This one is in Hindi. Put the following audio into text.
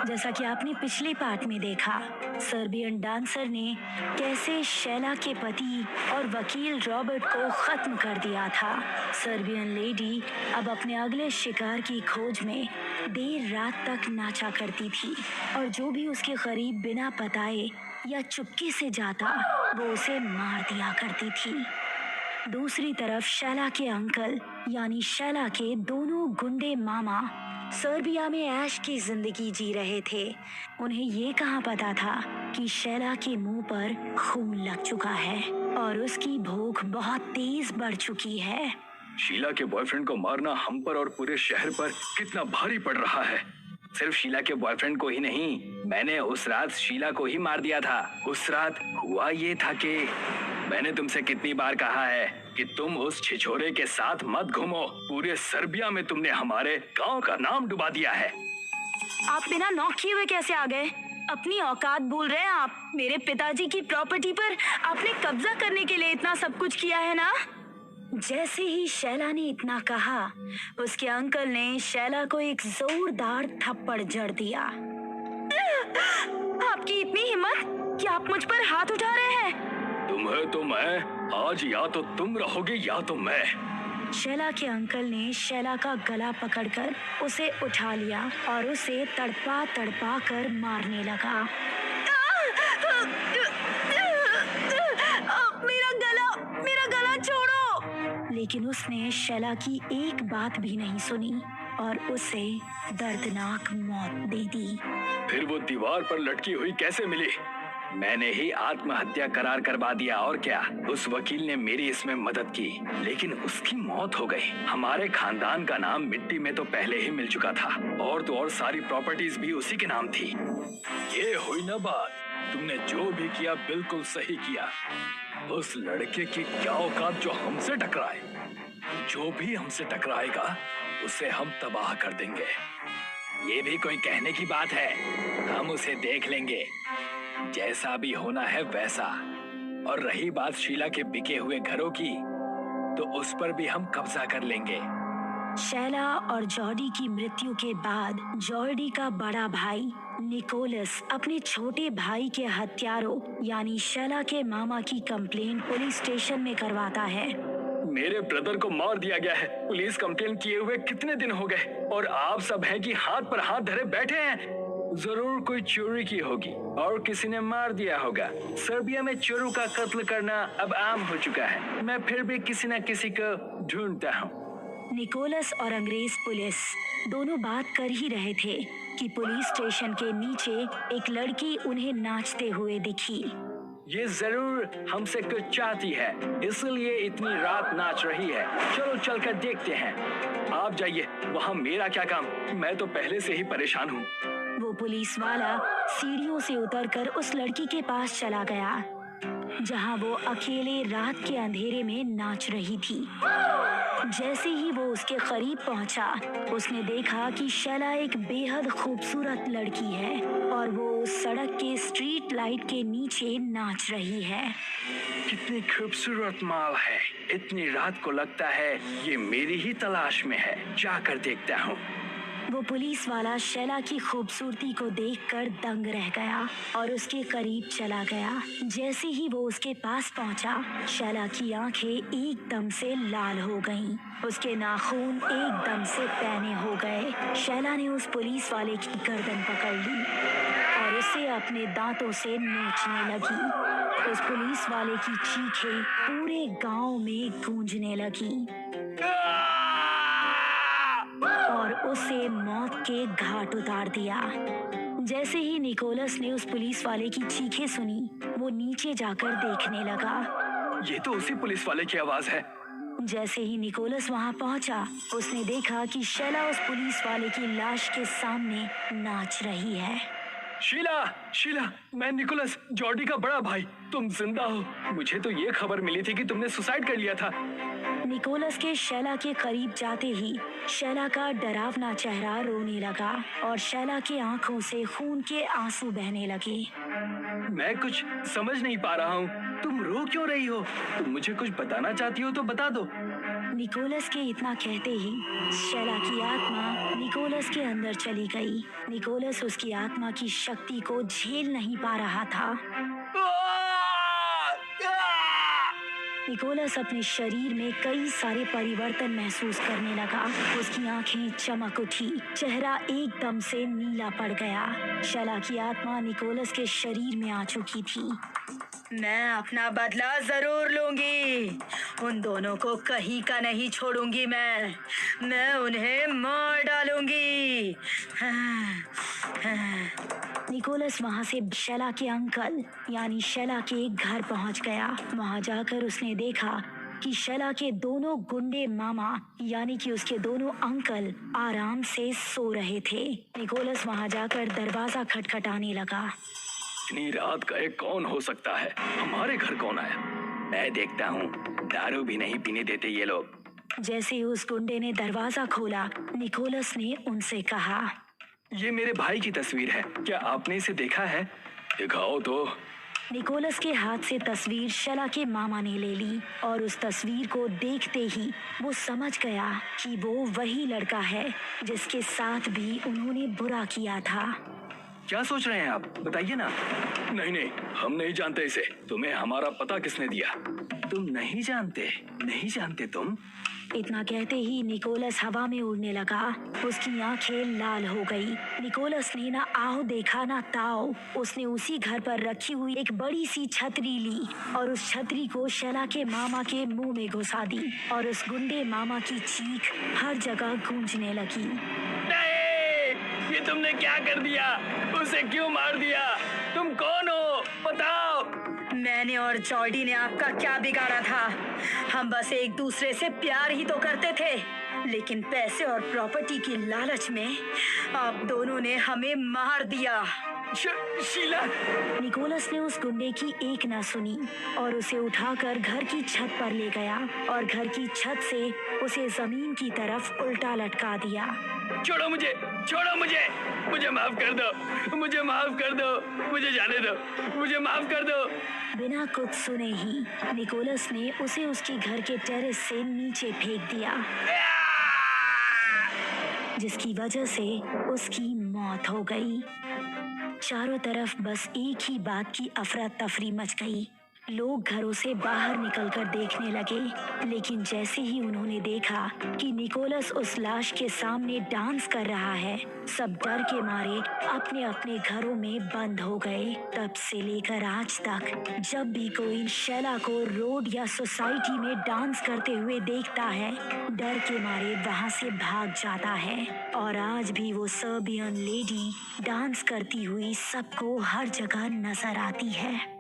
जैसा कि आपने पिछले पार्ट में देखा, सर्बियन डांसर ने कैसे शैला के पति और वकील रॉबर्ट को खत्म कर दिया था। सर्बियन लेडी अब अपने अगले शिकार की खोज में देर रात तक नाचा करती थी और जो भी उसके करीब बिना बताए या चुपके से जाता वो उसे मार दिया करती थी। दूसरी तरफ शैला के अंकल यानी शैला के दोनों गुंडे मामा सर्बिया में ऐश की जिंदगी जी रहे थे। उन्हें ये कहाँ पता था कि शैला के मुंह पर खून लग चुका है और उसकी भूख बहुत तेज बढ़ चुकी है। शीला के बॉयफ्रेंड को मारना हम पर और पूरे शहर पर कितना भारी पड़ रहा है। सिर्फ शीला के बॉयफ्रेंड को ही नहीं, मैंने उस रात शीला को ही मार दिया था। उस रात हुआ ये था कि मैंने तुमसे कितनी बार कहा है कि तुम उस छिछोरे के साथ मत घूमो। पूरे सर्बिया में तुमने हमारे गांव का नाम डुबा दिया है। आप बिना नॉक किए हुए कैसे आ गए? अपनी औकात भूल रहे हैं आप। मेरे पिताजी की प्रॉपर्टी पर आपने कब्जा करने के लिए इतना सब कुछ किया है ना? जैसे ही शैला ने इतना कहा, उसके अंकल ने शैला को एक जोरदार थप्पड़ जड़ दिया। आपकी इतनी हिम्मत कि आप मुझ पर हाथ उठा रहे हैं? तुम्हें तो मैं आज या तो तुम रहोगे या तो मैं। शैला के अंकल ने शैला का गला पकड़कर उसे उठा लिया और उसे तड़पा तड़पा कर मारने लगा। मेरा गला छोड़ो! लेकिन उसने शैला की एक बात भी नहीं सुनी और उसे दर्दनाक मौत दे दी। फिर वो दीवार पर लटकी हुई कैसे मिली? मैंने ही आत्महत्या करार करवा दिया और क्या। उस वकील ने मेरी इसमें मदद की, लेकिन उसकी मौत हो गई। हमारे खानदान का नाम मिट्टी में तो पहले ही मिल चुका था और तो और सारी प्रॉपर्टीज भी उसी के नाम थी। ये हुई ना बात। तुमने जो भी किया बिल्कुल सही किया। उस लड़के की क्या औकात जो हमसे टकराए। जो भी हमसे टकराएगा उसे हम तबाह कर देंगे। ये भी कोई कहने की बात है? हम उसे देख लेंगे, जैसा भी होना है वैसा। और रही बात शीला के बिके हुए घरों की, तो उस पर भी हम कब्जा कर लेंगे। शैला और जॉर्डी की मृत्यु के बाद जॉर्डी का बड़ा भाई निकोलस अपने छोटे भाई के हत्यारों यानी शैला के मामा की कंप्लेंट पुलिस स्टेशन में करवाता है। मेरे ब्रदर को मार दिया गया है। पुलिस कंप्लेन किए हुए कितने दिन हो गए और आप सब हैं कि हाथ पर हाथ धरे बैठे हैं। जरूर कोई चोरी की होगी और किसी ने मार दिया होगा। सर्बिया में चोरों का कत्ल करना अब आम हो चुका है। मैं फिर भी किसी न किसी को ढूंढता हूँ। निकोलस और अंग्रेज पुलिस दोनों बात कर ही रहे थे कि पुलिस स्टेशन के नीचे एक लड़की उन्हें नाचते हुए दिखी। ये जरूर हमसे कुछ चाहती है, इसलिए इतनी रात नाच रही है। चलो चलकर देखते हैं। आप जाइए, वहाँ मेरा क्या काम? मैं तो पहले से ही परेशान हूँ। वो पुलिस वाला सीढ़ियों से उतरकर उस लड़की के पास चला गया जहाँ वो अकेले रात के अंधेरे में नाच रही थी। जैसे ही वो उसके करीब पहुंचा, उसने देखा कि शैला एक बेहद खूबसूरत लड़की है और वो सड़क के स्ट्रीट लाइट के नीचे नाच रही है। कितनी खूबसूरत माल है। इतनी रात को लगता है ये मेरी ही तलाश में है। जाकर देखता हूँ। वो पुलिस वाला शैला की खूबसूरती को देखकर दंग रह गया और उसके करीब चला गया। जैसे ही वो उसके पास पहुंचा, शैला की आंखें एकदम से लाल हो गईं। उसके नाखून एकदम से पैने हो गए। शैला ने उस पुलिस वाले की गर्दन पकड़ ली और उसे अपने दांतों से नोचने लगी। उस पुलिस वाले की चीखें पूरे गांव में गूंजने लगी और उसे मौत के घाट उतार दिया। जैसे ही निकोलस ने उस पुलिस वाले की चीखें सुनी, वो नीचे जाकर देखने लगा। ये तो उसी पुलिस वाले की आवाज है। जैसे ही निकोलस वहां पहुंचा, उसने देखा कि शैला उस पुलिस वाले की लाश के सामने नाच रही है। शीला, शीला, मैं निकोलस, जॉर्डी का बड़ा भाई। तुम जिंदा हो। मुझे तो ये खबर मिली थी कि तुमने सुसाइड कर लिया था। निकोलस के शैला के करीब जाते ही शैला का डरावना चेहरा रोने लगा और शैला की आंखों से खून के आंसू बहने लगे। मैं कुछ समझ नहीं पा रहा हूँ। तुम रो क्यों रही हो? तुम मुझे कुछ बताना चाहती हो तो बता दो। निकोलस के इतना कहते ही शेला की आत्मा निकोलस के अंदर चली गई। निकोलस उसकी आत्मा की शक्ति को झेल नहीं पा रहा था। निकोलस अपने शरीर में कई सारे परिवर्तन महसूस करने लगा। उसकी आंखें चमक उठी, चेहरा एकदम से नीला पड़ गया। शेला की आत्मा निकोलस के शरीर में आ चुकी थी। मैं अपना बदला जरूर लूंगी। उन दोनों को कहीं का नहीं छोड़ूंगी। मैं उन्हें मार डालूंगी। निकोलस वहां से शेला के अंकल यानी शेला के घर पहुंच गया। वहां जाकर उसने देखा कि शेला के दोनों गुंडे मामा यानी कि उसके दोनों अंकल आराम से सो रहे थे। निकोलस वहां जाकर दरवाजा खटखटाने लगा। इतनी रात का एक कौन हो सकता है? हमारे घर कौन आया? मैं देखता हूँ। दारू भी नहीं पीने देते ये लोग। जैसे ही उस गुंडे ने दरवाजा खोला, निकोलस ने उनसे कहा, ये मेरे भाई की तस्वीर है, क्या आपने इसे देखा है? दिखाओ तो। निकोलस के हाथ से तस्वीर शेला के मामा ने ले ली और उस तस्वीर को देखते ही वो समझ गया कि वो वही लड़का है जिसके साथ भी उन्होंने बुरा किया था। क्या सोच रहे हैं आप? बताइए ना। नहीं नहीं, हम नहीं जानते इसे। तुम्हें हमारा पता किसने दिया? तुम नहीं जानते तुम? इतना कहते ही निकोलस हवा में उड़ने लगा। उसकी आंखें लाल हो गई। निकोलस ने ना आओ देखा ना ताओ। उसने उसी घर पर रखी हुई एक बड़ी सी छतरी ली और उस छतरी को शेला के मामा के मुंह में घुसा दी और उस गुंडे मामा की चीख हर जगह गूंजने लगी। नहीं, ये तुमने क्या कर दिया? उसे क्यों मार दिया? तुम कौन हो? बताओ। मैंने और जॉर्डी ने आपका क्या बिगाड़ा था? हम बस एक दूसरे से प्यार ही तो करते थे, लेकिन पैसे और प्रॉपर्टी की लालच में आप दोनों ने हमें मार दिया। शीला। निकोलस ने उस गुंडे की एक न सुनी और उसे उठाकर घर की छत पर ले गया और घर की छत से उसे जमीन की तरफ उल्टा लटका दिया। छोड़ो मुझे, मुझे माफ कर दो, मुझे जाने दो, मुझे माफ कर दो। बिना कुछ सुने ही निकोलस ने उसे उसके घर के टेरेस से नीचे फेंक दिया, जिसकी वजह से उसकी मौत हो गई। चारों तरफ बस एक ही बात की अफरा तफरी मच गई। लोग घरों से बाहर निकलकर देखने लगे, लेकिन जैसे ही उन्होंने देखा कि निकोलस उस लाश के सामने डांस कर रहा है, सब डर के मारे अपने अपने घरों में बंद हो गए। तब से लेकर आज तक जब भी कोई शेला को रोड या सोसाइटी में डांस करते हुए देखता है, डर के मारे वहां से भाग जाता है। और आज भी वो सर्बियन लेडी डांस करती हुई सबको हर जगह नजर आती है।